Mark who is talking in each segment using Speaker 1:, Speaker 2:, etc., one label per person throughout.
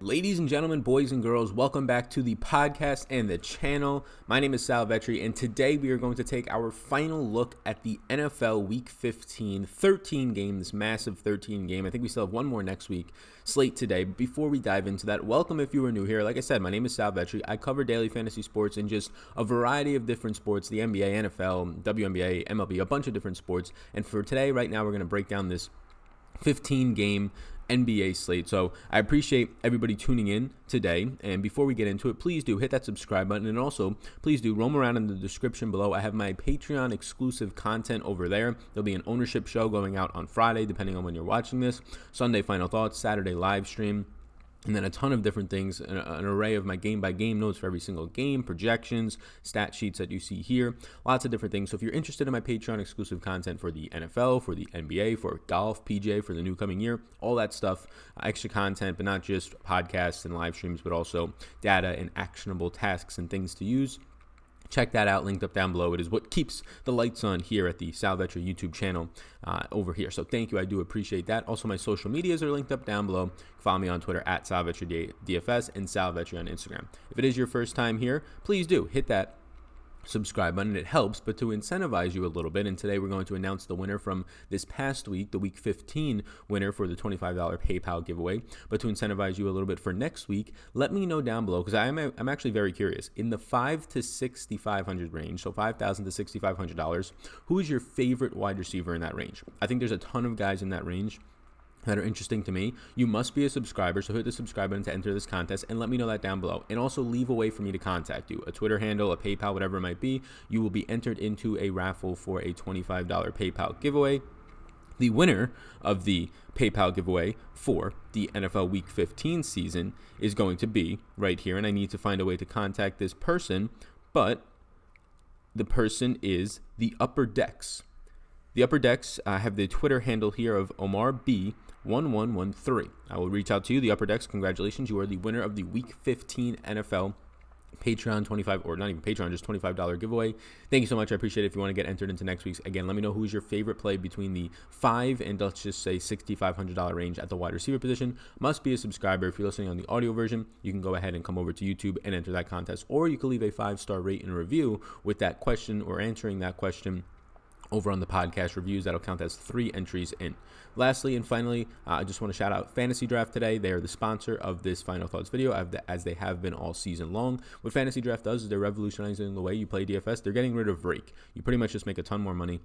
Speaker 1: Ladies and gentlemen, boys and girls, welcome back to the podcast and the channel. My name is Sal Vetri, and today we are going to take our final look at the NFL Week 15 13 game, this massive 13 game. I think we still have one more next week slate today. Before we dive into that, welcome if you are new here. Like I said, my name is Sal Vetri. I cover daily fantasy sports in just a variety of different sports, the NBA, NFL, WNBA, MLB, a bunch of different sports. And for today, right now, we're going to break down this 15 game NBA slate. So I appreciate everybody tuning in today. And before we get into it, please do hit that subscribe button. And also, please do roam around in the description below. I have my Patreon exclusive content over there. There'll be an ownership show going out on Friday, depending on when you're watching this. Sunday, final thoughts. Saturday, live stream. And then a ton of different things, an array of my game-by-game notes for every single game, projections, stat sheets that you see here, lots of different things. So if you're interested in my Patreon exclusive content for the NFL, for the NBA, for golf, PGA, for the new coming year, all that stuff, extra content, but not just podcasts and live streams, but also data and actionable tasks and things to use. Check that out, linked up down below. It is what keeps the lights on here at the Sal Vetri YouTube channel over here. So thank you. I do appreciate that. Also, my social medias are linked up down below. Follow me on Twitter at Sal Vetri DFS and Sal Vetri on Instagram. If it is your first time here, please do hit that subscribe button. It helps, but to incentivize you a little bit, and today we're going to announce the winner from this past week, the week 15 winner for the $25 PayPal giveaway. But to incentivize you a little bit for next week, let me know down below, because I'm actually very curious. In the $5,000 to $6,500 range, so $5,000 to $6,500, who is your favorite wide receiver in that range? I think there's a ton of guys in that range that are interesting to me. You must be a subscriber, so hit the subscribe button to enter this contest and let me know that down below. And also leave a way for me to contact you, a Twitter handle, a PayPal, whatever it might be. You will be entered into a raffle for a $25 PayPal giveaway. The winner of the PayPal giveaway for the NFL Week 15 season is going to be right here, and I need to find a way to contact this person, but the person is the Upper Decks. The Upper Decks have the Twitter handle here of Omar B1113. I will reach out to you. The Upper Decks, congratulations. You are the winner of the Week 15 NFL Patreon 25, or not even Patreon, just $25 giveaway. Thank you so much. I appreciate it. If you want to get entered into next week's, again, let me know who's your favorite play between the $5,000 and let's just say $6,500 range at the wide receiver position. Must be a subscriber. If you're listening on the audio version, you can go ahead and come over to YouTube and enter that contest, or you can leave a 5-star rate and review with that question or answering that question over on the podcast reviews. That'll count as 3 entries in. Lastly and finally, I just want to shout out FantasyDraft today. They are the sponsor of this Final Thoughts video, as they have been all season long. What FantasyDraft does is they're revolutionizing the way you play DFS. They're getting rid of rake. You pretty much just make a ton more money.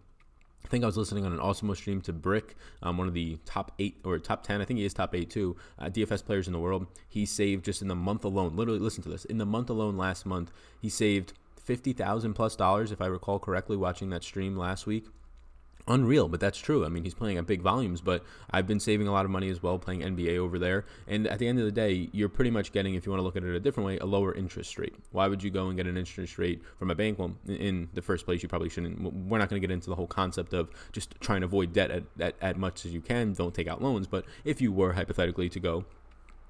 Speaker 1: I think I was listening on an Awesemo stream to Brick, one of the top 8 or top 10, I think he is top 8 too, DFS players in the world. He saved just in the month alone, literally listen to this, in the month alone last month, he saved $50,000 plus, if I recall correctly, watching that stream last week. Unreal, but that's true. I mean, he's playing at big volumes, but I've been saving a lot of money as well playing NBA over there. And at the end of the day, you're pretty much getting, if you want to look at it a different way, a lower interest rate. Why would you go and get an interest rate from a bank? Well, in the first place, you probably shouldn't. We're not going to get into the whole concept of just trying to avoid debt at much as you can. Don't take out loans. But if you were hypothetically to go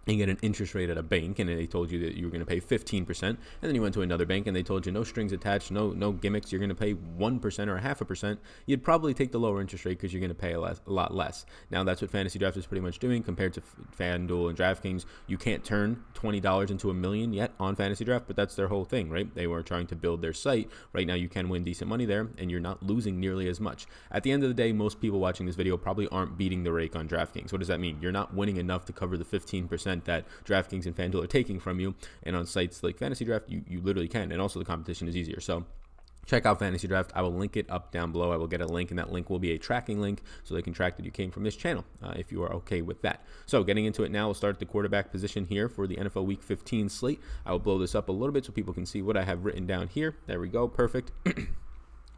Speaker 1: and get an interest rate at a bank and they told you that you were going to pay 15%, and then you went to another bank and they told you no strings attached, no gimmicks, you're going to pay 1% or 0.5%, you'd probably take the lower interest rate because you're going to pay a lot less. Now that's what FantasyDraft is pretty much doing compared to FanDuel and Draftkings. You can't turn $20 into $1 million yet on FantasyDraft, but that's their whole thing, right? They were trying to build their site. Right now you can win decent money there and you're not losing nearly as much. At the end of the day, most people watching this video probably aren't beating the rake on Draftkings. What does that mean? You're not winning enough to cover the 15% that DraftKings and FanDuel are taking from you, and on sites like FantasyDraft, you literally can, and also the competition is easier. So check out FantasyDraft. I will link it up down below. I will get a link, and that link will be a tracking link so they can track that you came from this channel if you are okay with that. So getting into it now, we'll start at the quarterback position here for the NFL Week 15 slate. I will blow this up a little bit so people can see what I have written down here. There we go. Perfect.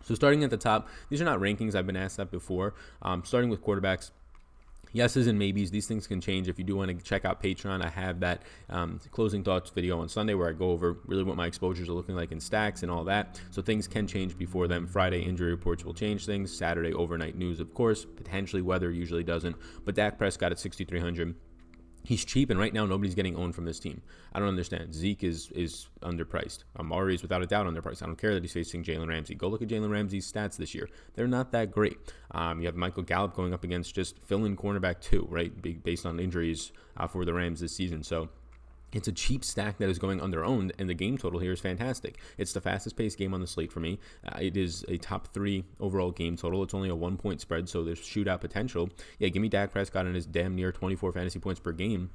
Speaker 1: So starting at the top, these are not rankings. I've been asked that before. Starting with quarterbacks. Yeses and maybes, these things can change. If you do want to check out Patreon, I have that closing thoughts video on Sunday where I go over really what my exposures are looking like in stacks and all that. So things can change before then. Friday injury reports will change things. Saturday overnight news, of course. Potentially weather, usually doesn't. But Dak Prescott at 6,300. He's cheap, and right now nobody's getting owned from this team. I don't understand. Zeke is underpriced. Amari is without a doubt underpriced. I don't care that he's facing Jalen Ramsey. Go look at Jalen Ramsey's stats this year. They're not that great. You have Michael Gallup going up against just fill-in cornerback 2, right, based on injuries for the Rams this season. So It's a cheap stack that is going under-owned, and the game total here is fantastic. It's the fastest-paced game on the slate for me. It is a top 3 overall game total. It's only a 1-point spread, so there's shootout potential. Yeah, give me Dak Prescott and his damn near 24 fantasy points per game.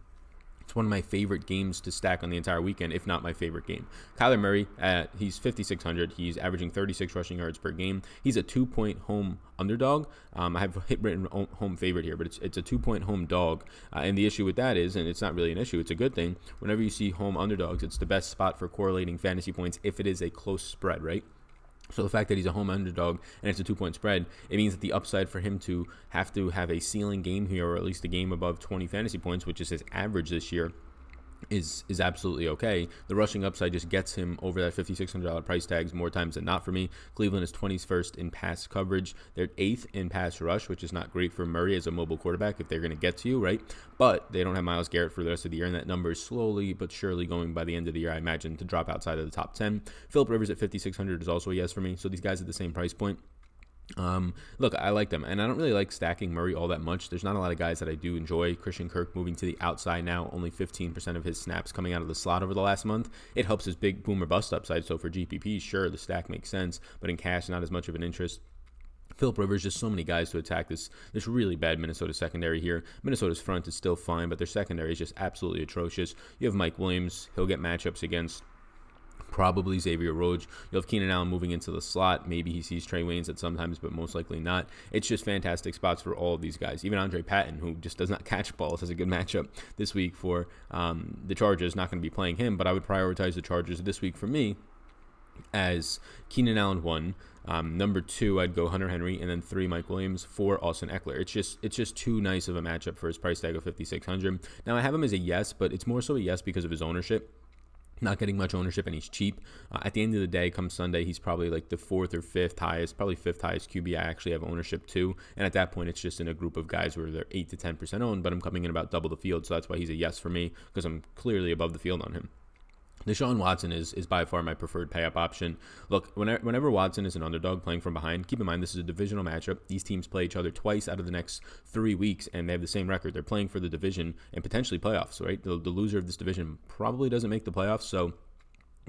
Speaker 1: It's one of my favorite games to stack on the entire weekend, if not my favorite game. Kyler Murray, he's 5,600. He's averaging 36 rushing yards per game. He's a 2-point home underdog. I have written home favorite here, but it's a 2-point home dog. And the issue with that is, and it's not really an issue, it's a good thing, whenever you see home underdogs, it's the best spot for correlating fantasy points if it is a close spread, right? So the fact that he's a home underdog and it's a 2-point spread, it means that the upside for him to have a ceiling game here, or at least a game above 20 fantasy points, which is his average this year, is absolutely okay. The rushing upside just gets him over that $5,600 price tags more times than not for me. Cleveland is 21st in pass coverage. They're 8th in pass rush, which is not great for Murray as a mobile quarterback if they're going to get to you, right? But they don't have Myles Garrett for the rest of the year, and that number is slowly but surely going by the end of the year, I imagine, to drop outside of the top 10. Phillip Rivers at 5,600 is also a yes for me. So these guys at the same price point. Look, I like them, and I don't really like stacking Murray all that much. There's not a lot of guys that I do enjoy. Christian Kirk moving to the outside now, only 15% of his snaps coming out of the slot over the last month. It helps his big boom or bust upside, so for GPP, sure, the stack makes sense, but in cash, not as much of an interest. Phillip Rivers, just so many guys to attack this really bad Minnesota secondary here. Minnesota's front is still fine, but their secondary is just absolutely atrocious. You have Mike Williams. He'll get matchups against probably Xavier Rhodes. You'll have Keenan Allen moving into the slot. Maybe he sees Trey Waynes at sometimes, but most likely not. It's just fantastic spots for all of these guys. Even Andre Patton, who just does not catch balls, has a good matchup this week for the Chargers. Not going to be playing him, but I would prioritize the Chargers this week for me as Keenan Allen 1. Number 2, I'd go Hunter Henry, and then 3, Mike Williams, 4, Austin Eckler. It's just too nice of a matchup for his price tag of $5,600. Now I have him as a yes, but it's more so a yes because of his ownership. Not getting much ownership, and he's cheap. At the end of the day, come Sunday, he's probably like the 4th or 5th highest, probably 5th highest QB I actually have ownership to. And at that point, it's just in a group of guys where they're 8 to 10% owned, but I'm coming in about double the field. So that's why he's a yes for me, because I'm clearly above the field on him. Shaun Watson is by far my preferred pay-up option. Look, whenever Watson is an underdog playing from behind, keep in mind this is a divisional matchup. These teams play each other twice out of the next 3 weeks, and they have the same record. They're playing for the division and potentially playoffs, right? The loser of this division probably doesn't make the playoffs, so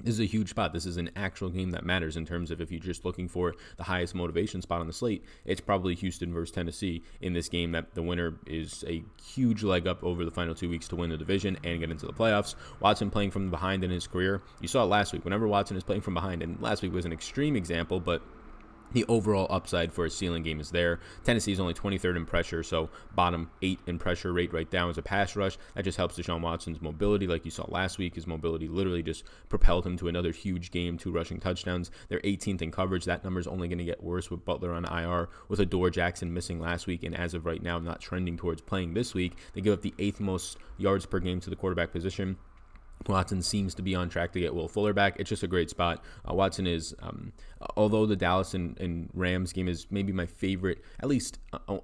Speaker 1: this is a huge spot. This is an actual game that matters in terms of if you're just looking for the highest motivation spot on the slate. It's probably Houston versus Tennessee in this game that the winner is a huge leg up over the final 2 weeks to win the division and get into the playoffs. Watson playing from behind in his career. You saw it last week. Whenever Watson is playing from behind, and last week was an extreme example, but the overall upside for a ceiling game is there. Tennessee is only 23rd in pressure, so bottom 8 in pressure rate right down as a pass rush. That just helps Deshaun Watson's mobility. Like you saw last week, his mobility literally just propelled him to another huge game, 2 rushing touchdowns. They're 18th in coverage. That number is only going to get worse with Butler on IR, with Adore Jackson missing last week, and as of right now, not trending towards playing this week. They give up the 8th most yards per game to the quarterback position. Watson seems to be on track to get Will Fuller back. It's just a great spot. Watson is, although the Dallas and Rams game is maybe my favorite, at least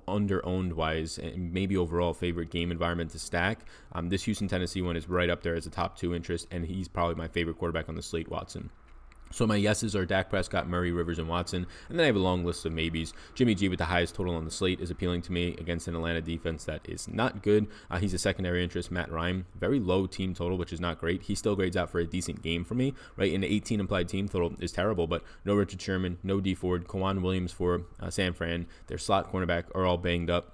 Speaker 1: under-owned wise, and maybe overall favorite game environment to stack, this Houston-Tennessee one is right up there as a top 2 interest, and he's probably my favorite quarterback on the slate, Watson. So my yeses are Dak Prescott, Murray, Rivers, and Watson. And then I have a long list of maybes. Jimmy G with the highest total on the slate is appealing to me against an Atlanta defense that is not good. He's a secondary interest. Matt Ryan, very low team total, which is not great. He still grades out for a decent game for me, right? An 18 implied team total is terrible, but no Richard Sherman, no D Ford, Kwan Williams for San Fran. Their slot cornerback are all banged up.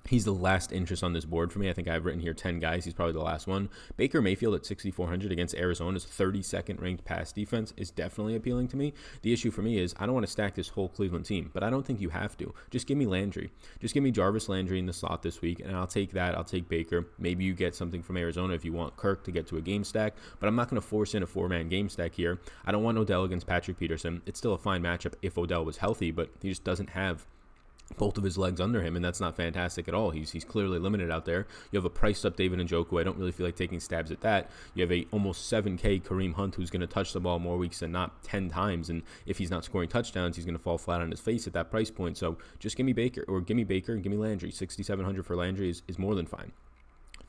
Speaker 1: He's the last interest on this board for me. I think I've written here 10 guys. He's probably the last one. Baker Mayfield at 6,400 against Arizona's 32nd ranked pass defense is definitely appealing to me. The issue for me is I don't want to stack this whole Cleveland team, but I don't think you have to. Just give me Landry. Just give me Jarvis Landry in the slot this week, and I'll take that. I'll take Baker. Maybe you get something from Arizona if you want Kirk to get to a game stack, but I'm not going to force in a 4-man game stack here. I don't want Odell against Patrick Peterson. It's still a fine matchup if Odell was healthy, but he just doesn't have both of his legs under him, and that's not fantastic at all. He's clearly limited out there. You have a priced up David Njoku. I don't really feel like taking stabs at that. You have a almost 7K Kareem Hunt who's going to touch the ball more weeks than not 10 times, and if he's not scoring touchdowns, he's going to fall flat on his face at that price point. So just give me Baker and give me Landry. 6,700 for Landry is more than fine.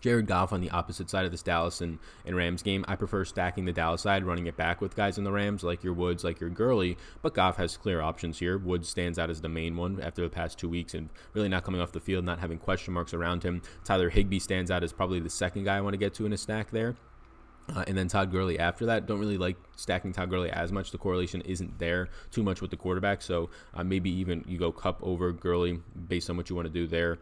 Speaker 1: Jared Goff on the opposite side of this Dallas and Rams game. I prefer stacking the Dallas side, running it back with guys in the Rams like your Woods, like your Gurley, but Goff has clear options here. Woods stands out as the main one after the past 2 weeks and really not coming off the field, not having question marks around him. Tyler Higbee stands out as probably the second guy I want to get to in a stack there. And then Todd Gurley after that. Don't really like stacking Todd Gurley as much. The correlation isn't there too much with the quarterback. So maybe even you go Kupp over Gurley based on what you want to do there.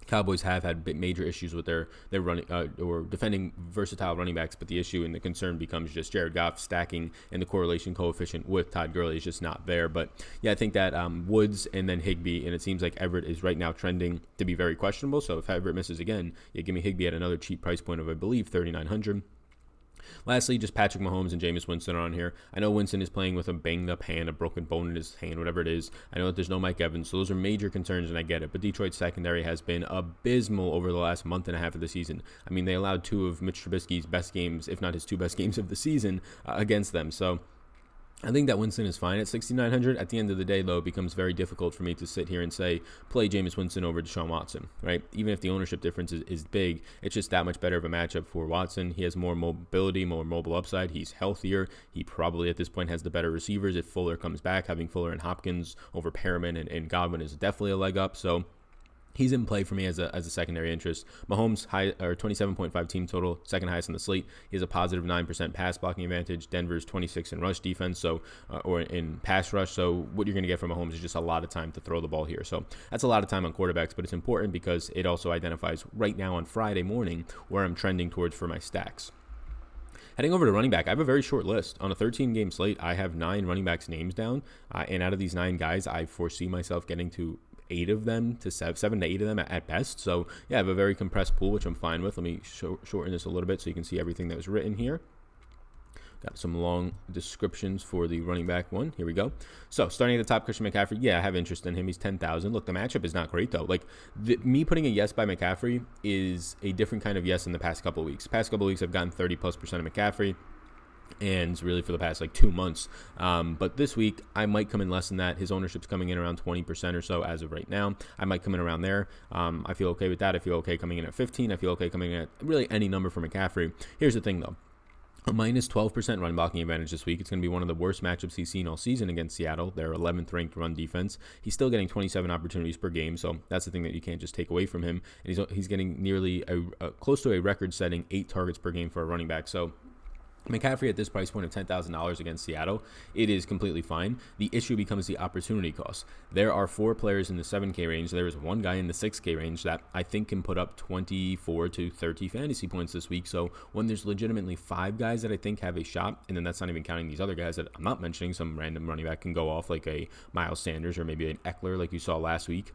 Speaker 1: Cowboys have had major issues with their running or defending versatile running backs, but the issue and the concern becomes just Jared Goff stacking, and the correlation coefficient with Todd Gurley is just not there. But yeah, I think that Woods and then Higbee, and it seems like Everett is right now trending to be very questionable. So if Everett misses again, yeah, give me Higbee at another cheap price point of, I believe, $3,900. Lastly, just Patrick Mahomes and Jameis Winston are on here. I know Winston is playing with a banged-up hand, a broken bone in his hand, whatever it is. I know that there's no Mike Evans, so those are major concerns, and I get it. But Detroit's secondary has been abysmal over the last month and a half of the season. I mean, they allowed two of Mitch Trubisky's best games, if not his two best games of the season, against them. So I think that Winston is fine at $6,900. At the end of the day, though, it becomes very difficult for me to sit here and say, play Jameis Winston over Shaun Watson, right? Even if the ownership difference is big, it's just that much better of a matchup for Watson. He has more mobility, more mobile upside. He's healthier. He probably, at this point, has the better receivers. If Fuller comes back, having Fuller and Hopkins over Perriman and Godwin is definitely a leg up. So he's in play for me as a secondary interest. Mahomes, 27.5 team total, second highest on the slate. He has a positive 9% pass blocking advantage. Denver's 26 in rush defense, or in pass rush. So what you're going to get from Mahomes is just a lot of time to throw the ball here. So that's a lot of time on quarterbacks, but it's important because it also identifies right now on Friday morning where I'm trending towards for my stacks. Heading over to running back, I have a very short list. On a 13-game slate, I have 9 running backs' names down, and out of these 9 guys, I foresee myself getting to 8 of them to 7 to 8 of them at best. So yeah, I have a very compressed pool, which I'm fine with. Let me shorten this a little bit so you can see everything that was written here. Got some long descriptions for the running back one. Here we go. So starting at the top, Christian McCaffrey. Yeah, I have interest in him. He's 10,000. Look, the matchup is not great though. Like me putting a yes by McCaffrey is a different kind of yes in the past couple of weeks. Past couple of weeks, I've gotten 30+% of McCaffrey, and really for the past 2 months. But this week, I might come in less than that. His ownership's coming in around 20% or so as of right now. I might come in around there. I feel okay with that. I feel okay coming in at 15. I feel okay coming in at really any number for McCaffrey. Here's the thing, though. A minus 12% run blocking advantage this week. It's going to be one of the worst matchups he's seen all season against Seattle. Their 11th ranked run defense. He's still getting 27 opportunities per game, so that's the thing that you can't just take away from him. And he's getting nearly close to a record-setting 8 targets per game for a running back. So McCaffrey at this price point of $10,000 against Seattle, it is completely fine. The issue becomes the opportunity cost. There are 4 players in the 7K range. There is one guy in the 6K range that I think can put up 24 to 30 fantasy points this week. So when there's legitimately 5 guys that I think have a shot, and then that's not even counting these other guys that I'm not mentioning, some random running back can go off like a Miles Sanders or maybe an Eckler like you saw last week.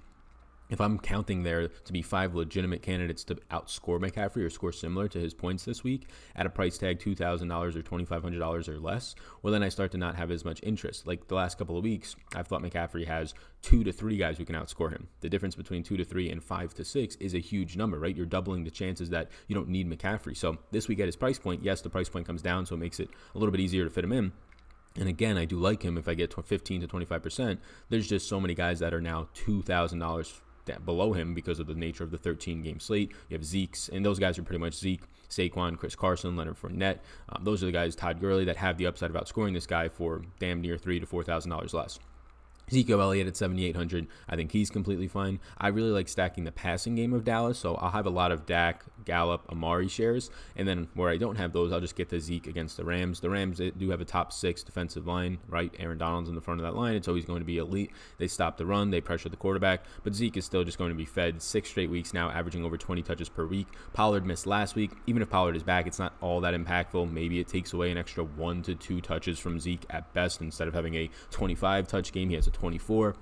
Speaker 1: If I'm counting there to be 5 legitimate candidates to outscore McCaffrey or score similar to his points this week at a price tag $2,000 or $2,500 or less, well, then I start to not have as much interest. Like the last couple of weeks, I've thought McCaffrey has 2 to 3 guys who can outscore him. The difference between 2 to 3 and 5 to 6 is a huge number, right? You're doubling the chances that you don't need McCaffrey. So this week at his price point, yes, the price point comes down, so it makes it a little bit easier to fit him in. And again, I do like him if I get 15 to 25%. There's just so many guys that are now $2,000 below him because of the nature of the 13-game slate. You have Zeke's, and those guys are pretty much Zeke, Saquon, Chris Carson, Leonard Fournette. Those are the guys, Todd Gurley, that have the upside of outscoring this guy for damn near $3,000 to $4,000 less. Ezekiel Elliott at $7,800. I think he's completely fine. I really like stacking the passing game of Dallas, so I'll have a lot of Dak, Gallup, Amari shares, and then where I don't have those, I'll just get the Zeke against the Rams. The Rams, they do have a top 6 defensive line, right? Aaron Donald's in the front of that line. It's always going to be elite. They stop the run. They pressure the quarterback, but Zeke is still just going to be fed 6 straight weeks now, averaging over 20 touches per week. Pollard missed last week. Even if Pollard is back, it's not all that impactful. Maybe it takes away an extra 1 to 2 touches from Zeke at best. Instead of having a 25-touch game, he has a 24.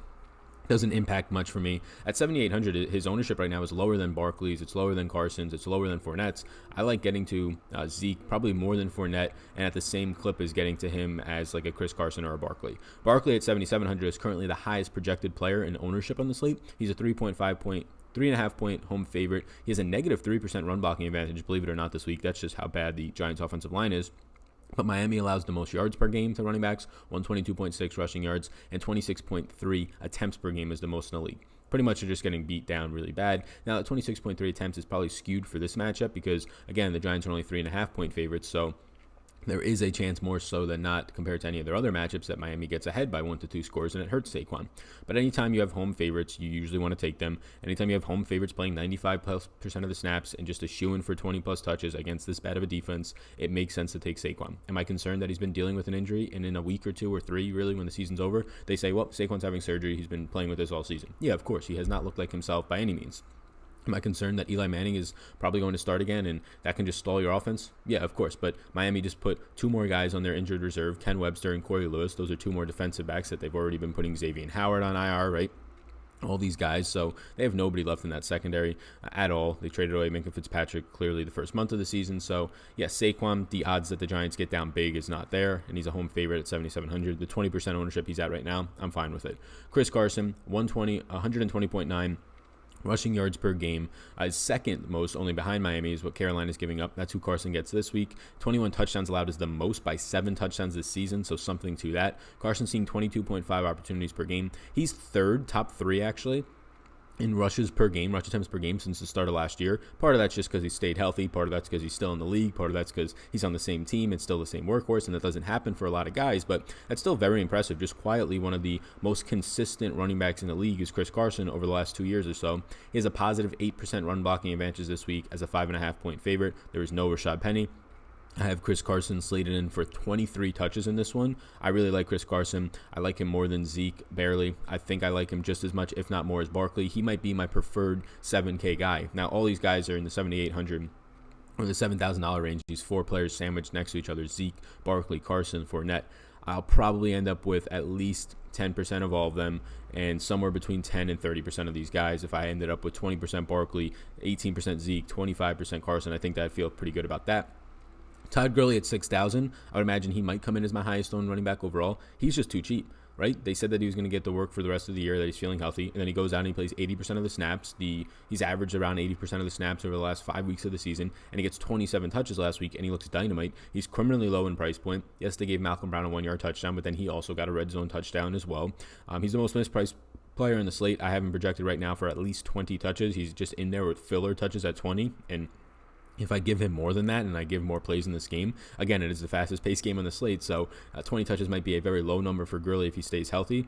Speaker 1: Doesn't impact much for me. At $7,800, his ownership right now is lower than Barkley's. It's lower than Carson's. It's lower than Fournette's. I like getting to Zeke probably more than Fournette, and at the same clip as getting to him as like a Chris Carson or a Barkley. Barkley at $7,700 is currently the highest projected player in ownership on the slate. He's a 3.5 point home favorite. He has a negative 3% run blocking advantage, believe it or not, this week. That's just how bad the Giants' offensive line is. But Miami allows the most yards per game to running backs, 122.6 rushing yards, and 26.3 attempts per game is the most in the league. Pretty much they're just getting beat down really bad. Now, at 26.3 attempts is probably skewed for this matchup because, again, the Giants are only 3.5 point favorites, so there is a chance more so than not compared to any of their other matchups that Miami gets ahead by 1 to 2 scores, and it hurts Saquon. But anytime you have home favorites, you usually want to take them. Anytime you have home favorites playing 95% of the snaps and just a shoo-in for 20+ touches against this bad of a defense, it makes sense to take Saquon. Am I concerned that he's been dealing with an injury, and in a week or 2 or 3, really, when the season's over, they say, well, Saquon's having surgery, he's been playing with this all season? Yeah, of course, he has not looked like himself by any means. Am I concerned that Eli Manning is probably going to start again and that can just stall your offense? Yeah, of course. But Miami just put 2 more guys on their injured reserve, Ken Webster and Corey Lewis. Those are 2 more defensive backs that they've already been putting Xavier Howard on IR, right? All these guys. So they have nobody left in that secondary at all. They traded away Minkah Fitzpatrick clearly the first month of the season. So, yeah, Saquon, the odds that the Giants get down big is not there, and he's a home favorite at 7,700. The 20% ownership he's at right now, I'm fine with it. Chris Carson, 120.9. rushing yards per game is second most, only behind Miami, is what Carolina's giving up. That's who Carson gets this week. 21 touchdowns allowed is the most by 7 touchdowns this season, so something to that. Carson's seeing 22.5 opportunities per game. He's third, top 3 actually, in rush attempts per game since the start of last year. Part of that's just because he stayed healthy. Part of that's because he's still in the league. Part of that's because he's on the same team. It's still the same workhorse, and that doesn't happen for a lot of guys, but that's still very impressive. Just quietly, one of the most consistent running backs in the league is Chris Carson over the last 2 years or so. He has a positive 8% run blocking advantage this week as a 5.5-point favorite. There is no Rashad Penny. I have Chris Carson slated in for 23 touches in this one. I really like Chris Carson. I like him more than Zeke, barely. I think I like him just as much, if not more, as Barkley. He might be my preferred 7K guy. Now, all these guys are in the 7,800 or the $7,000 range. These 4 players sandwiched next to each other: Zeke, Barkley, Carson, Fournette. I'll probably end up with at least 10% of all of them, and somewhere between 10 and 30% of these guys. If I ended up with 20% Barkley, 18% Zeke, 25% Carson, I think that I'd feel pretty good about that. Todd Gurley at 6,000. I would imagine he might come in as my highest owned running back overall. He's just too cheap, right? They said that he was going to get the work for the rest of the year, that he's feeling healthy, and then he goes out and he plays 80% of the snaps. He's averaged around 80% of the snaps over the last 5 weeks of the season, and he gets 27 touches last week, and he looks dynamite. He's criminally low in price point. Yes, they gave Malcolm Brown a 1-yard touchdown, but then he also got a red zone touchdown as well. He's the most mispriced player in the slate. I have him projected right now for at least 20 touches. He's just in there with filler touches at 20, and if I give him more than that and I give more plays in this game, again, it is the fastest paced game on the slate, so 20 touches might be a very low number for Gurley if he stays healthy.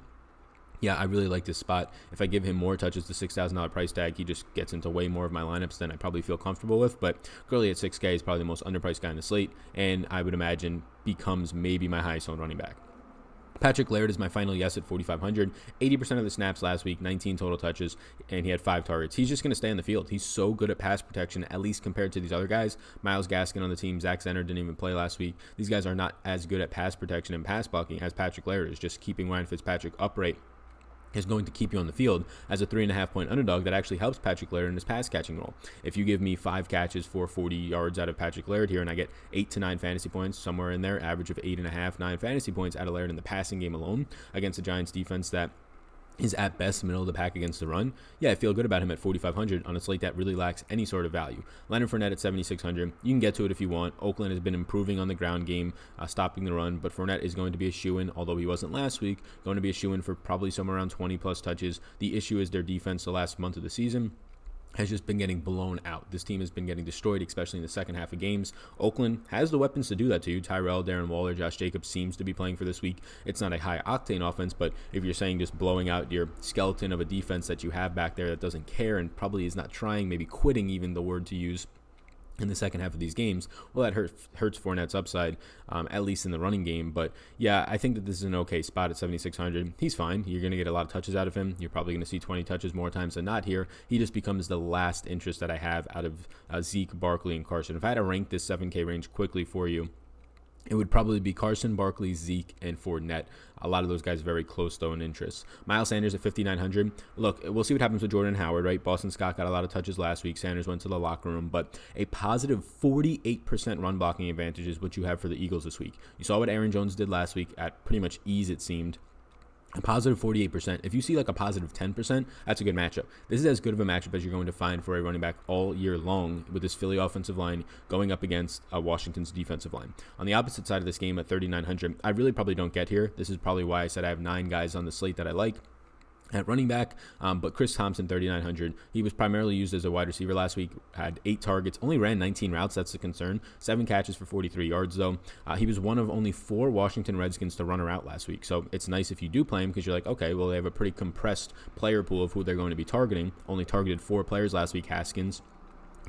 Speaker 1: Yeah, I really like this spot. If I give him more touches, the $6,000 price tag, he just gets into way more of my lineups than I probably feel comfortable with. But Gurley at 6K is probably the most underpriced guy on the slate, and I would imagine becomes maybe my highest owned running back. Patrick Laird is my final yes at 4,500. 80% of the snaps last week, 19 total touches, and he had 5 targets. He's just going to stay on the field. He's so good at pass protection, at least compared to these other guys. Myles Gaskin on the team, Zach Zenner didn't even play last week. These guys are not as good at pass protection and pass blocking as Patrick Laird is. Just keeping Ryan Fitzpatrick upright is going to keep you on the field as a 3.5-point underdog. That actually helps Patrick Laird in his pass catching role. If you give me 5 catches for 40 yards out of Patrick Laird here and I get 8 to 9 fantasy points, somewhere in there, average of 8.5, 9 fantasy points out of Laird in the passing game alone against the Giants defense that is at best middle of the pack against the run, yeah, I feel good about him at 4,500 on a slate that really lacks any sort of value. Leonard Fournette at 7,600. You can get to it if you want. Oakland has been improving on the ground game, stopping the run, but Fournette is going to be a shoo-in, although he wasn't last week, going to be a shoo-in for probably somewhere around 20-plus touches. The issue is their defense the last month of the season has just been getting blown out. This team has been getting destroyed, especially in the second half of games. Oakland has the weapons to do that to you. Tyrell, Darren Waller, Josh Jacobs seems to be playing for this week. It's not a high-octane offense, but if you're saying just blowing out your skeleton of a defense that you have back there that doesn't care and probably is not trying, maybe quitting even the word to use, in the second half of these games, well, that hurts Fournette's upside, at least in the running game. But yeah, I think that this is an okay spot at 7,600. He's fine. You're going to get a lot of touches out of him. You're probably going to see 20 touches more times than not here. He just becomes the last interest that I have out of Zeke, Barkley, and Carson. If I had to rank this 7K range quickly for you, it would probably be Carson, Barkley, Zeke, and Fournette. A lot of those guys very close, though, in interest. Miles Sanders at 5,900. Look, we'll see what happens with Jordan Howard, right? Boston Scott got a lot of touches last week. Sanders went to the locker room, but a positive 48% run blocking advantage is what you have for the Eagles this week. You saw what Aaron Jones did last week at pretty much ease, it seemed. A positive 48%. If you see like a positive 10%, that's a good matchup. This is as good of a matchup as you're going to find for a running back all year long with this Philly offensive line going up against Washington's defensive line. On the opposite side of this game at 3,900, I really probably don't get here. This is probably why I said I have 9 guys on the slate that I like. at running back, but Chris Thompson, 3,900. He was primarily used as a wide receiver last week, had 8 targets, only ran 19 routes. That's the concern. 7 catches for 43 yards, though. He was one of only 4 Washington Redskins to run a route last week. So it's nice if you do play him because you're like, okay, well, they have a pretty compressed player pool of who they're going to be targeting. Only targeted 4 players last week: Haskins,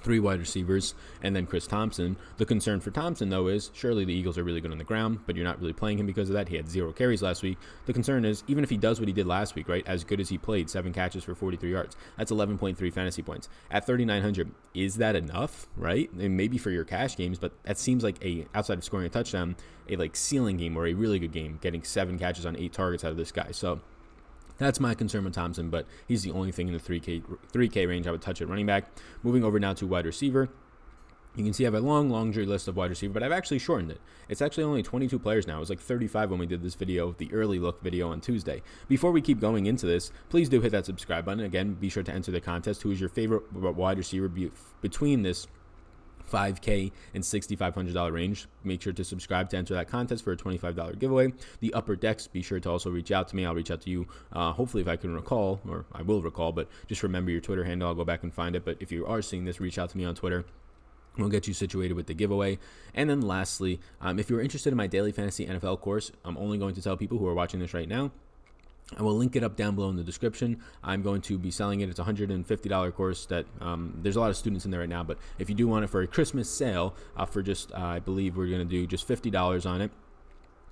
Speaker 1: 3 wide receivers, and then Chris Thompson. The concern for Thompson, though, is surely the Eagles are really good on the ground, but you're not really playing him because of that. He had 0 carries last week. The concern is, even if he does what he did last week, right, as good as he played, 7 catches for 43 yards, that's 11.3 fantasy points. At 3,900, is that enough, right? And maybe for your cash games, but that seems like outside of scoring a touchdown, a ceiling game or a really good game, getting 7 catches on 8 targets out of this guy. So that's my concern with Thompson, but he's the only thing in the 3K range I would touch at running back. Moving over now to wide receiver. You can see I have a long laundry list of wide receiver, but I've actually shortened it. It's actually only 22 players now. It was like 35 when we did this video, the early look video on Tuesday. Before we keep going into this, please do hit that subscribe button. Again, be sure to enter the contest. Who is your favorite wide receiver between this $5K and $6,500 range? Make sure to subscribe to enter that contest for a $25 giveaway. The upper decks, be sure to also reach out to me. I'll reach out to you, hopefully if I can recall, or I will recall, but just remember your Twitter handle. I'll go back and find it. But if you are seeing this, reach out to me on Twitter. We'll get you situated with the giveaway. And then lastly, if you're interested in my daily fantasy NFL course, I'm only going to tell people who are watching this right now. I will link it up down below in the description. I'm going to be selling it. It's a $150 course that there's a lot of students in there right now. But if you do want it for a Christmas sale for just, I believe we're going to do just $50 on it.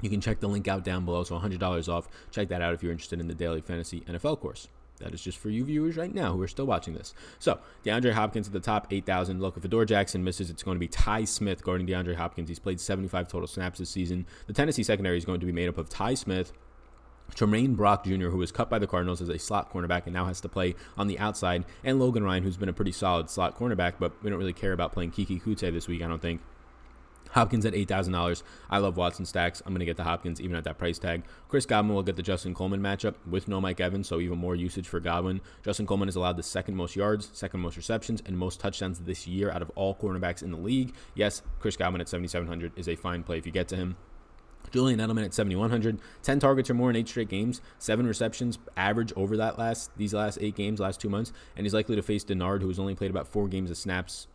Speaker 1: You can check the link out down below. So $100 off. Check that out if you're interested in the daily fantasy NFL course. That is just for you viewers right now who are still watching this. So, DeAndre Hopkins at the top, 8,000. Look, if Adore Jackson misses, it's going to be Ty Smith guarding DeAndre Hopkins. He's played 75 total snaps this season. The Tennessee secondary is going to be made up of Ty Smith, Tremaine Brock Jr., who was cut by the Cardinals as a slot cornerback and now has to play on the outside, and Logan Ryan, who's been a pretty solid slot cornerback, but we don't really care about playing Kiki Kute this week, I don't think. Hopkins at $8,000. I love Watson stacks. I'm going to get the Hopkins even at that price tag. Chris Godwin will get the Justin Coleman matchup with no Mike Evans, so even more usage for Godwin. Justin Coleman has allowed the 2nd most yards, 2nd most receptions, and most touchdowns this year out of all cornerbacks in the league. Yes, Chris Godwin at 7,700 is a fine play if you get to him. Julian Edelman at 7,100, 10 targets or more in 8 straight games, 7 receptions average over these last 8 games, last 2 months, and he's likely to face Denard, who has only played about 4 games of snaps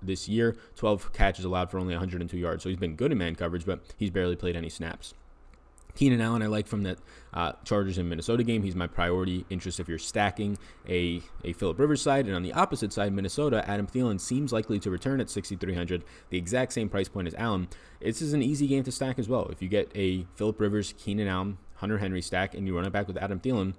Speaker 1: this year, 12 catches allowed for only 102 yards. So he's been good in man coverage, but he's barely played any snaps. Keenan Allen, I like from that Chargers and Minnesota game. He's my priority interest if you're stacking a Phillip Rivers side. And on the opposite side, Minnesota, Adam Thielen seems likely to return at 6,300, the exact same price point as Allen. This is an easy game to stack as well. If you get a Phillip Rivers, Keenan Allen, Hunter Henry stack, and you run it back with Adam Thielen,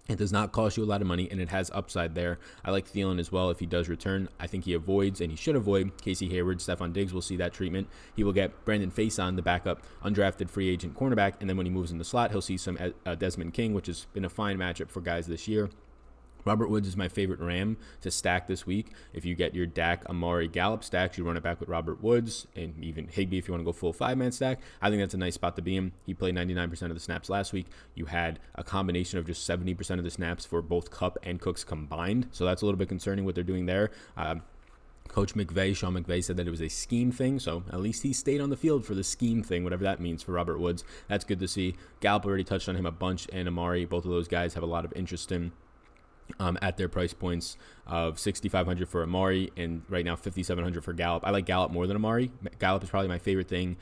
Speaker 1: it does not cost you a lot of money, and it has upside there. I like Thielen as well if he does return. I think he avoids, and he should avoid, Casey Hayward. Stephon Diggs will see that treatment. He will get Brandon Faison, the backup, undrafted free agent cornerback, and then when he moves in the slot, he'll see some Desmond King, which has been a fine matchup for guys this year. Robert Woods is my favorite Ram to stack this week. If you get your Dak, Amari, Gallup stacks, you run it back with Robert Woods and even Higbee if you want to go full 5-man stack. I think that's a nice spot to be in. He played 99% of the snaps last week. You had a combination of just 70% of the snaps for both Kupp and Cooks combined. So that's a little bit concerning what they're doing there. Coach McVay, Sean McVay, said that it was a scheme thing, so at least he stayed on the field for the scheme thing, whatever that means for Robert Woods. That's good to see. Gallup already touched on him a bunch, and Amari, both of those guys have a lot of interest in. At their price points of $6,500 for Amari and right now $5,700 for Gallup. I like Gallup more than Amari. Gallup is probably my favorite thing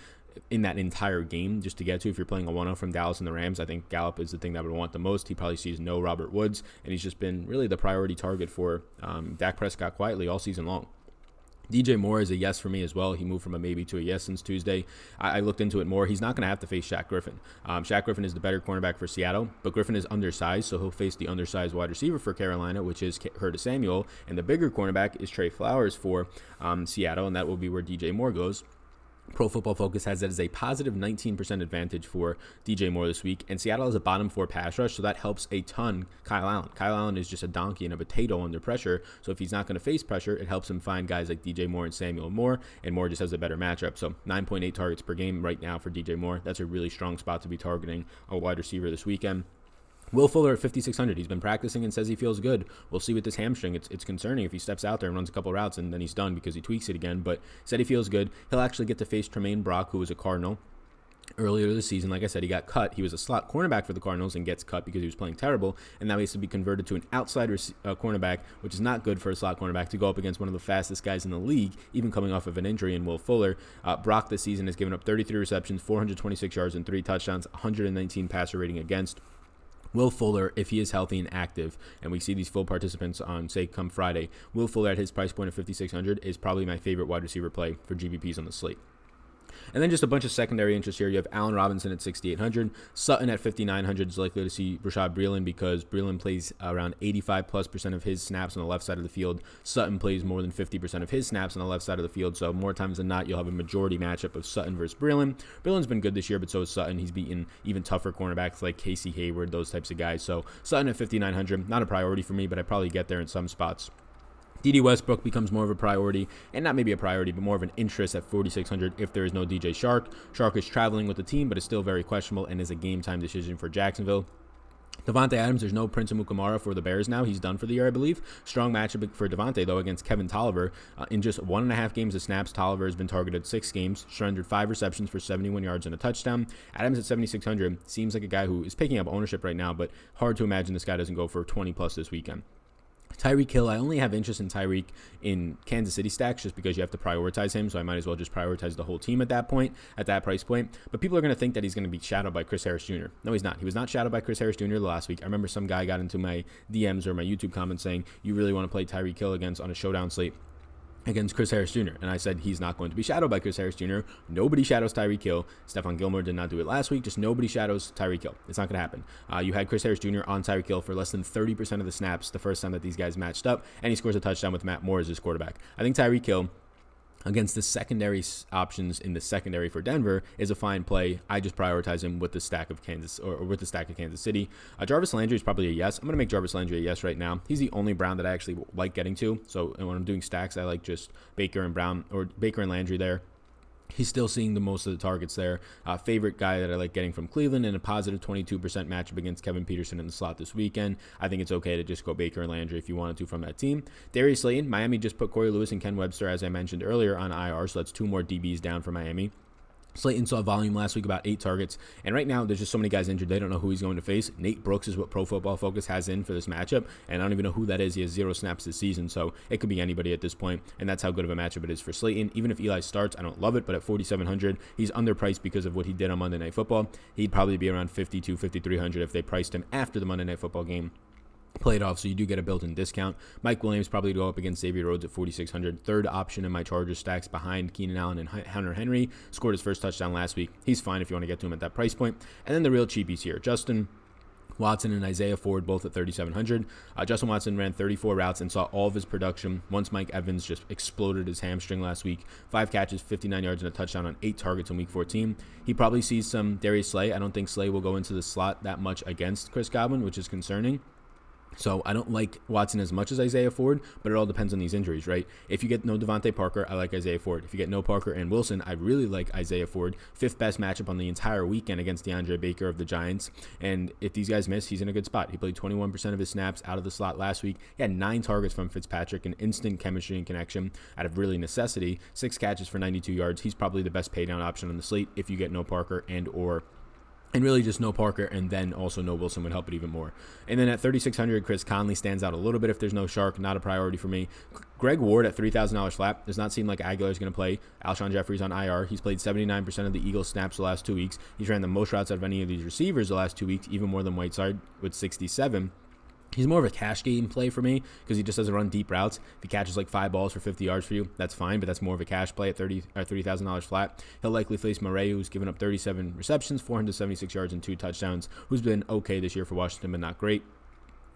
Speaker 1: in that entire game just to get to. If you're playing a 1-0 from Dallas and the Rams, I think Gallup is the thing that I would want the most. He probably sees no Robert Woods, and he's just been really the priority target for Dak Prescott quietly all season long. DJ Moore is a yes for me as well. He moved from a maybe to a yes since Tuesday. I looked into it more. He's not going to have to face Shaq Griffin. Shaq Griffin is the better cornerback for Seattle, but Griffin is undersized, so he'll face the undersized wide receiver for Carolina, which is Curtis Samuel, and the bigger cornerback is Trey Flowers for Seattle, and that will be where DJ Moore goes. Pro Football Focus has that as a positive 19% advantage for DJ Moore this week, and Seattle has a bottom 4 pass rush, so that helps a ton Kyle Allen. Kyle Allen is just a donkey and a potato under pressure, so if he's not going to face pressure, it helps him find guys like DJ Moore and Samuel Moore, and Moore just has a better matchup. So 9.8 targets per game right now for DJ Moore. That's a really strong spot to be targeting a wide receiver this weekend. Will Fuller at 5,600. He's been practicing and says he feels good. We'll see with this hamstring. It's concerning if he steps out there and runs a couple routes and then he's done because he tweaks it again. But said he feels good. He'll actually get to face Tremaine Brock, who is a Cardinal. Earlier this season, like I said, he got cut. He was a slot cornerback for the Cardinals and gets cut because he was playing terrible. And now he has to be converted to an outside cornerback, which is not good for a slot cornerback to go up against one of the fastest guys in the league, even coming off of an injury in Will Fuller. Brock this season has given up 33 receptions, 426 yards, and 3 touchdowns, 119 passer rating against. Will Fuller, if he is healthy and active, and we see these full participants on, say, come Friday, Will Fuller at his price point of $5,600 is probably my favorite wide receiver play for GPPs on the slate. And then just a bunch of secondary interest here. You have Allen Robinson at 6,800. Sutton at 5,900 is likely to see Rashad Breeland because Breeland plays around 85+% of his snaps on the left side of the field. Sutton plays more than 50% of his snaps on the left side of the field. So more times than not, you'll have a majority matchup of Sutton versus Breeland. Breeland's been good this year, but so is Sutton. He's beaten even tougher cornerbacks like Casey Hayward, those types of guys. So Sutton at 5,900, not a priority for me, but I probably get there in some spots. D.D. Westbrook becomes more of a priority, and not maybe a priority, but more of an interest at 4,600 if there is no DJ Shark. Shark is traveling with the team, but is still very questionable and is a game-time decision for Jacksonville. Devontae Adams, there's no Prince Amukamara for the Bears now. He's done for the year, I believe. Strong matchup for Devontae, though, against Kevin Tolliver. In just 1.5 games of snaps, Tolliver has been targeted 6 games, surrendered 5 receptions for 71 yards and a touchdown. Adams at 7,600 seems like a guy who is picking up ownership right now, but hard to imagine this guy doesn't go for 20+ this weekend. Tyreek Hill, I only have interest in Tyreek in Kansas City stacks just because you have to prioritize him, so I might as well just prioritize the whole team at that point, at that price point. But people are going to think that he's going to be shadowed by Chris Harris Jr. No, he's not. He was not shadowed by Chris Harris Jr. last week. I remember some guy got into my DMs or my YouTube comments saying, you really want to play Tyreek Hill on a showdown slate against Chris Harris Jr. And I said he's not going to be shadowed by Chris Harris Jr. Nobody shadows Tyreek Hill. Stephon Gilmore did not do it last week. Just nobody shadows Tyreek Hill. It's not going to happen. You had Chris Harris Jr. on Tyreek Hill for less than 30% of the snaps the first time that these guys matched up, and he scores a touchdown with Matt Moore as his quarterback. I think Tyreek Hill against the secondary options in the secondary for Denver is a fine play. I just prioritize him with the stack of Kansas or with the stack of Kansas City. Jarvis Landry is probably a yes. I'm going to make Jarvis Landry a yes right now. He's the only Brown that I actually like getting to. So when I'm doing stacks, I like just Baker and Brown or Baker and Landry there. He's still seeing the most of the targets there. Favorite guy that I like getting from Cleveland in a positive 22% matchup against Kevin Peterson in the slot this weekend. I think it's okay to just go Baker and Landry if you wanted to from that team. Darius Slayton, Miami just put Corey Lewis and Ken Webster, as I mentioned earlier, on IR, so that's 2 more DBs down for Miami. Slayton saw volume last week, about 8 targets, and right now there's just so many guys injured, they don't know who he's going to face. Nate Brooks is what Pro Football Focus has in for this matchup, and I don't even know who that is. He has 0 snaps this season, so it could be anybody at this point, and that's how good of a matchup it is for Slayton. Even if Eli starts, I don't love it, but at 4,700, he's underpriced because of what he did on Monday Night Football. He'd probably be around 5,200, 5,300 if they priced him after the Monday Night Football game played off, so you do get a built-in discount. Mike Williams probably to go up against Xavier Rhodes at 4,600. Third option in my Chargers stacks behind Keenan Allen and Hunter Henry. Scored his first touchdown last week. He's fine if you want to get to him at that price point. And then the real cheapies here. Justin Watson and Isaiah Ford both at 3,700. Justin Watson ran 34 routes and saw all of his production once Mike Evans just exploded his hamstring last week. 5 catches, 59 yards, and a touchdown on 8 targets in week 14. He probably sees some Darius Slay. I don't think Slay will go into the slot that much against Chris Godwin, which is concerning. So I don't like Watson as much as Isaiah Ford, but it all depends on these injuries, right? If you get no Devontae Parker, I like Isaiah Ford. If you get no Parker and Wilson, I really like Isaiah Ford. 5th best matchup on the entire weekend against DeAndre Baker of the Giants. And if these guys miss, he's in a good spot. He played 21% of his snaps out of the slot last week. He had 9 targets from Fitzpatrick, an instant chemistry and connection out of really necessity. 6 catches for 92 yards. He's probably the best pay down option on the slate if you get no Parker and really just no Parker, and then also no Wilson would help it even more. And then at 3,600, Chris Conley stands out a little bit if there's no Shark. Not a priority for me. Greg Ward at $3,000 flat. Does not seem like Aguilar's going to play. Alshon Jeffrey's on IR. He's played 79% of the Eagles snaps the last 2 weeks. He's ran the most routes out of any of these receivers the last 2 weeks, even more than Whiteside with 67. He's more of a cash game play for me because he just doesn't run deep routes. If he catches like 5 balls for 50 yards for you, that's fine, but that's more of a cash play at $30,000 flat. He'll likely face Murray, who's given up 37 receptions, 476 yards, and 2 touchdowns, who's been okay this year for Washington, but not great.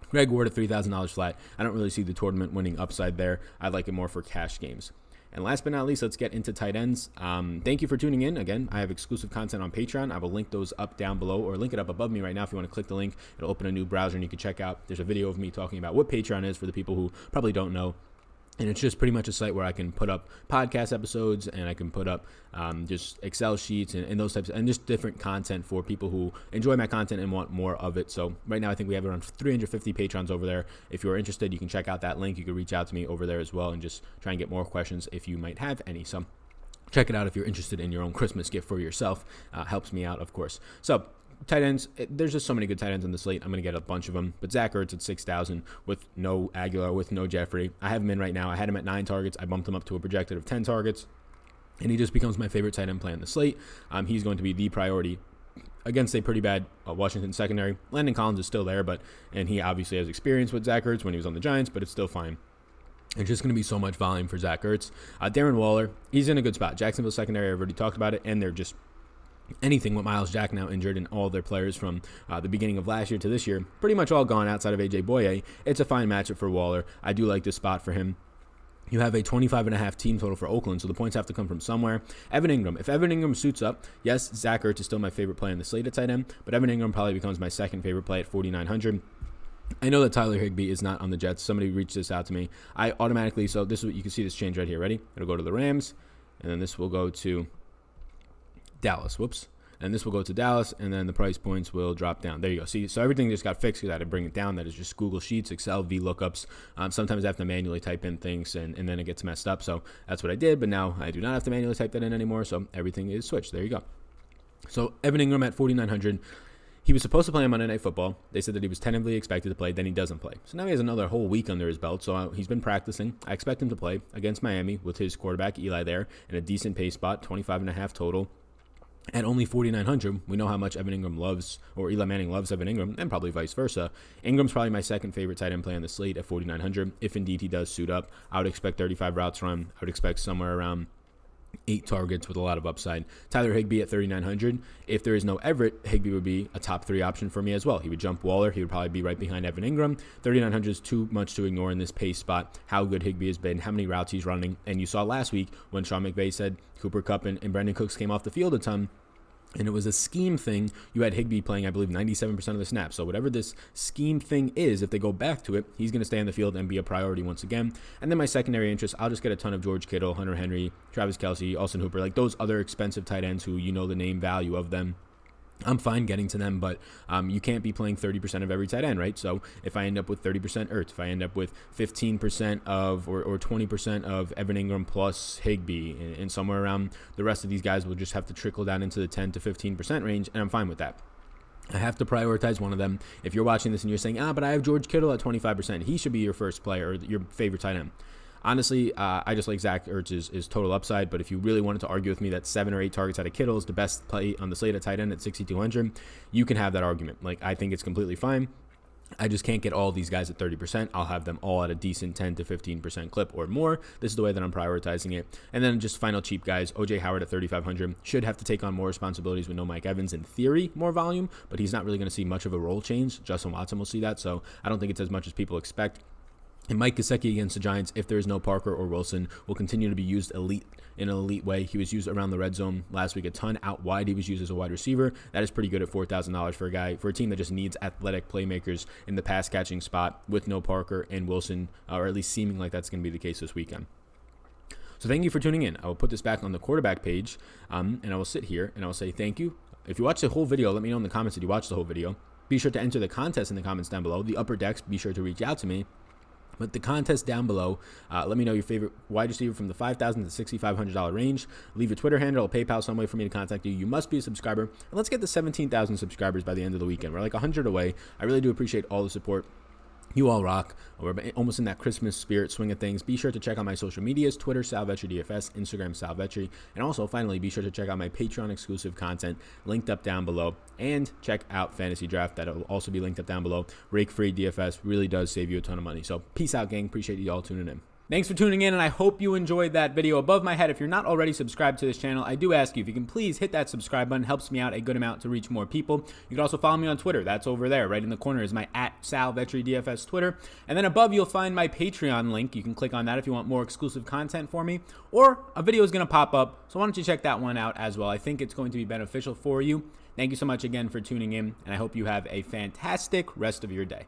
Speaker 1: Greg Ward at $3,000 flat. I don't really see the tournament winning upside there. I like it more for cash games. And last but not least, let's get into tight ends. Thank you for tuning in. Again, I have exclusive content on Patreon. I will link those up down below or link it up above me right now. If you want to click the link, it'll open a new browser and you can check out. There's a video of me talking about what Patreon is for the people who probably don't know. And it's just pretty much a site where I can put up podcast episodes and I can put up just Excel sheets and those types and just different content for people who enjoy my content and want more of it. So right now I think we have around 350 patrons over there. If you're interested, you can check out that link. You can reach out to me over there as well and just try and get more questions if you might have any. So check it out if you're interested in your own Christmas gift for yourself. Helps me out, of course. So tight ends, there's just so many good tight ends on the slate. I'm going to get a bunch of them. But Zach Ertz at 6,000 with no Aguilar, with no Jeffrey. I have him in right now. I had him at 9 targets. I bumped him up to a projected of 10 targets. And he just becomes my favorite tight end play on the slate. He's going to be the priority against a pretty bad Washington secondary. Landon Collins is still there, and he obviously has experience with Zach Ertz when he was on the Giants, but it's still fine. It's just going to be so much volume for Zach Ertz. Darren Waller, he's in a good spot. Jacksonville secondary, I've already talked about it, and they're just anything with Miles Jack now injured and all their players from the beginning of last year to this year, pretty much all gone outside of A.J. Boye. It's a fine matchup for Waller. I do like this spot for him. You have a 25.5 team total for Oakland, so the points have to come from somewhere. Evan Ingram. If Evan Ingram suits up, yes, Zach Ertz is still my favorite play on the slate at tight end, but Evan Ingram probably becomes my second favorite play at 4,900. I know that Tyler Higbee is not on the Jets. Somebody reached this out to me. I automatically, so this is what you can see this change right here. Ready? It'll go to the Rams, and then this will go to Dallas. Whoops. And this will go to Dallas, and then the price points will drop down. There you go. See, so everything just got fixed because I had to bring it down. That is just Google Sheets, Excel, VLOOKUPs. Sometimes I have to manually type in things, and then it gets messed up. So that's what I did, but now I do not have to manually type that in anymore, so everything is switched. There you go. So Evan Ingram at 4,900. He was supposed to play on Monday Night Football. They said that he was tentatively expected to play, then he doesn't play. So now he has another whole week under his belt, so he's been practicing. I expect him to play against Miami with his quarterback, Eli, there, in a decent pace spot, 25.5 total. At only 4,900, we know how much Evan Ingram loves, or Eli Manning loves Evan Ingram, and probably vice versa. Ingram's probably my second favorite tight end play on the slate at 4,900. If indeed he does suit up, I would expect 35 routes run. I would expect somewhere around 8 targets with a lot of upside. Tyler Higbee at 3,900. If there is no Everett, Higbee would be a top 3 option for me as well. He would jump Waller. He would probably be right behind Evan Ingram. 3,900 is too much to ignore in this pace spot. How good Higbee has been, how many routes he's running. And you saw last week when Sean McVay said Cooper Kupp and Brandon Cooks came off the field a ton, and it was a scheme thing. You had Higbee playing, I believe, 97% of the snaps. So whatever this scheme thing is, if they go back to it, he's going to stay on the field and be a priority once again. And then my secondary interest, I'll just get a ton of George Kittle, Hunter Henry, Travis Kelce, Austin Hooper, like those other expensive tight ends who you know the name value of them. I'm fine getting to them, but you can't be playing 30% of every tight end, right? So if I end up with 30% Ertz, if I end up with 15% of or 20% of Evan Ingram plus Higbee, and somewhere around the rest of these guys will just have to trickle down into the 10 to 15% range, and I'm fine with that. I have to prioritize one of them. If you're watching this and you're saying, but I have George Kittle at 25%, he should be your first player or your favorite tight end. Honestly, I just like Zach Ertz's total upside, but if you really wanted to argue with me that 7 or 8 targets out of Kittle is the best play on the slate at tight end at 6,200, you can have that argument. Like, I think it's completely fine. I just can't get all these guys at 30%. I'll have them all at a decent 10 to 15% clip or more. This is the way that I'm prioritizing it. And then just final cheap guys, O.J. Howard at 3,500 should have to take on more responsibilities with no Mike Evans. In theory, more volume, but he's not really going to see much of a role change. Justin Watson will see that, so I don't think it's as much as people expect. And Mike Gesicki against the Giants, if there is no Parker or Wilson, will continue to be used in an elite way. He was used around the red zone last week a ton. Out wide, he was used as a wide receiver. That is pretty good at $4,000 for a team that just needs athletic playmakers in the pass catching spot with no Parker and Wilson, or at least seeming like that's going to be the case this weekend. So thank you for tuning in. I will put this back on the quarterback page, and I will sit here and I will say thank you. If you watch the whole video, let me know in the comments that you watched the whole video. Be sure to enter the contest in the comments down below. The upper decks, be sure to reach out to me. But the contest down below, let me know your favorite wide receiver from the $5,000 to $6,500 range. Leave a Twitter handle or PayPal, some way for me to contact you. You must be a subscriber. And let's get to 17,000 subscribers by the end of the weekend. We're like 100 away. I really do appreciate all the support. You all rock. We're almost in that Christmas spirit swing of things. Be sure to check out my social medias, Twitter, Sal Vetri DFS, Instagram, Sal Vetri. And also, finally, be sure to check out my Patreon exclusive content linked up down below. And check out Fantasy Draft. That'll also be linked up down below. Rake-free DFS really does save you a ton of money. So peace out, gang. Appreciate you all tuning in. Thanks for tuning in, and I hope you enjoyed that video above my head. If you're not already subscribed to this channel, I do ask you if you can please hit that subscribe button. It helps me out a good amount to reach more people. You can also follow me on Twitter. That's over there. Right in the corner is my @SalVetriDFS Twitter. And then above, you'll find my Patreon link. You can click on that if you want more exclusive content for me. Or a video is going to pop up, so why don't you check that one out as well. I think it's going to be beneficial for you. Thank you so much again for tuning in, and I hope you have a fantastic rest of your day.